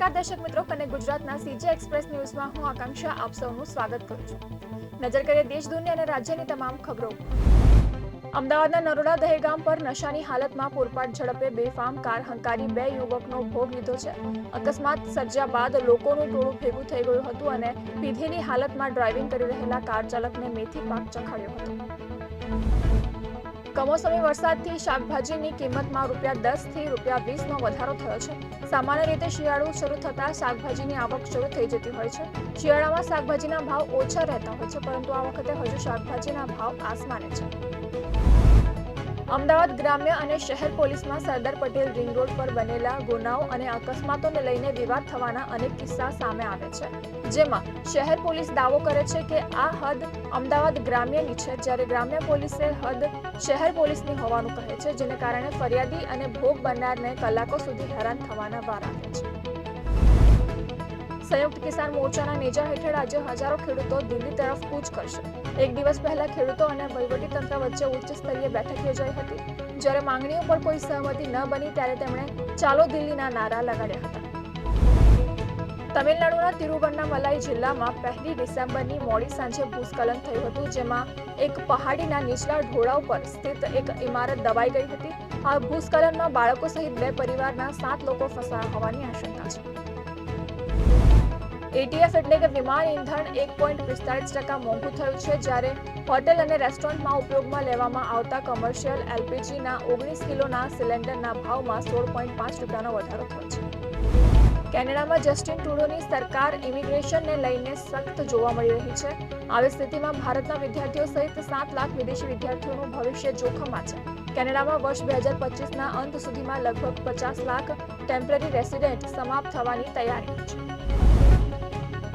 નમસ્કાર દર્શક મિત્રો, કનેક્ટ ગુજરાતના સીજી એક્સપ્રેસ ન્યૂઝમાં હું આકાંક્ષા આપ સૌનું સ્વાગત કરું છું. નજર કરીએ દેશ, દુનિયા અને રાજ્યની તમામ ખબરો. અમદાવાદના નરોડા દહેગામ પર નશાની હાલતમાં પૂરપાટ ઝડપે બેફામ કાર હંકારી 2 યુવકનો ભોગ લીધો છે. અકસ્માત સર્જ્યા બાદ લોકોનું ટોળું ભેગું થઈ ગયું હતું અને પીધેલી હાલતમાં ડ્રાઇવિંગ કરી રહેલા કાર ચાલકને મેથી પાક ચખાડ્યો હતો. કમોસમી વરસાદથી શાકભાજીની કિંમતમાં ₹10 થી ₹20નો વધારો થયો છે. સામાન્ય રીતે શિયાળુ શરૂ થતાં શાકભાજીની આવક શરૂ થઈ જતી હોય છે. શિયાળામાં શાકભાજીના ભાવ ઓછા રહેતા હોય છે, પરંતુ આ વખતે હજુ શાકભાજીના ભાવ આસમાને છે. અમદાવાદ ગ્રામ્ય અને શહેર પોલીસમાં સરદાર પટેલ રિંગ રોડ પર બનેલા ગુનાઓ અને અકસ્માતોને લઈને વિવાદ થવાના અનેક કિસ્સા સામે આવે છે, જેમાં શહેર પોલીસ દાવો કરે છે કે આ હદ અમદાવાદ ગ્રામ્યની છે, જ્યારે ગ્રામ્ય પોલીસે હદ શહેર પોલીસની હોવાનું કહે છે, જેને કારણે ફરિયાદી અને ભોગ બનનારને કલાકો સુધી હેરાન થવાના વાર આવે છે. સંયુક્ત કિસાન મોરચાના નેજા હેઠળ આજે હજારો ખેડૂતો દિલ્હી તરફ કૂચ કરશે. એક દિવસ પહેલા ખેડૂતો અને વહીવટીતંત્ર વચ્ચે ઉચ્ચ સ્તરીય બેઠક યોજાઈ હતી. જ્યારે માંગણીઓ પર કોઈ સહમતિ ન બની ત્યારે તેમણે ચાલો દિલ્હીના નારા લગાડ્યા હતા. તમિલનાડુના તિરુવન્નામલાઈ જિલ્લામાં 1 ડિસેમ્બરની મોડી સાંજે ભૂસ્ખલન થયું હતું, જેમાં એક પહાડીના નીચલા ઢોળાવ પર સ્થિત એક ઇમારત દબાઈ ગઈ હતી. આ ભૂસ્ખલનમાં બાળકો સહિત 2 પરિવારના 7 લોકો ફસાયા હોવાની આશંકા છે. એટીએફ એટલે કે વિમાન ઇંધણ 1.45% મોંઘું થયું છે, જ્યારે હોટેલ અને રેસ્ટોરન્ટમાં ઉપયોગમાં લેવામાં આવતા કમર્શિયલ એલપીજીના 19 કિલોના સિલિન્ડરના ભાવમાં 16.5% વધારો થયો છે. કેનેડામાં જસ્ટિન ટ્રુડોની સરકાર ઇમિગ્રેશનને લઈને સખ્ત જોવા મળી રહી છે. આવી સ્થિતિમાં ભારતના વિદ્યાર્થીઓ સહિત 7 લાખ વિદેશી વિદ્યાર્થીઓનું ભવિષ્ય જોખમમાં છે. કેનેડામાં વર્ષ 2025ના અંત સુધીમાં લગભગ 50 લાખ ટેમ્પરરી રેસિડેન્ટ સમાપ્ત થવાની તૈયારી છે.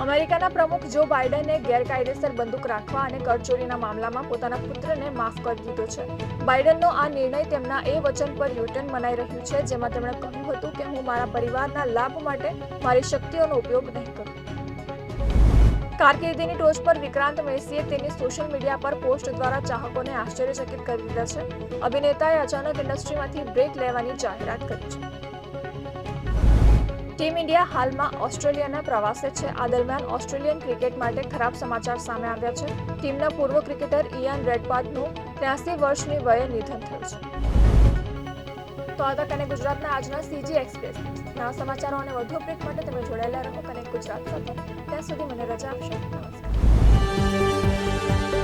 અમેરિકાના પ્રમુખ જો બાઇડને ગેરકાયદેસર બંદૂક રાખવા અને કરચોરીના મામલામાં પોતાના પુત્રને માફ કરી દીધો છે. બાઇડનનો આ નિર્ણય તેમના એ વચન પર યુટર્ન મનાઈ રહ્યું છે, જેમાં તેમણે કહ્યું હતું કે હું મારા પરિવારના લાભ માટે મારી શક્તિઓનો ઉપયોગ નહીં કરું. કારકિર્દીની ટોચ પર વિક્રાંત મેસીએ તેની સોશિયલ મીડિયા પર પોસ્ટ દ્વારા ચાહકોને આશ્ચર્યચકિત કરી દીધા છે. અભિનેતાએ અચાનક ઇન્ડસ્ટ્રીમાંથી બ્રેક લેવાની જાહેરાત કરી છે. ટીમ ઇન્ડિયા હાલમાં ઓસ્ટ્રેલિયાના પ્રવાસે છે. આ દરમિયાન ઓસ્ટ્રેલિયન ક્રિકેટ માટે ખરાબ સમાચાર સામે આવ્યા છે. ટીમના પૂર્વ ક્રિકેટર ઇયાન રેડપાથનું 83 વર્ષની વયે નિધન થયું છે. તો આ હતા કનેક્ટ ગુજરાતના આજના સીજી એક્સપ્રેસ. નવા સમાચારો અને વધુ અપડેટ માટે તમે જોડાયેલા રહો કનેક્ટ ગુજરાત સાથે. ત્યાં સુધી મને રજા આપશો. નમસ્કાર.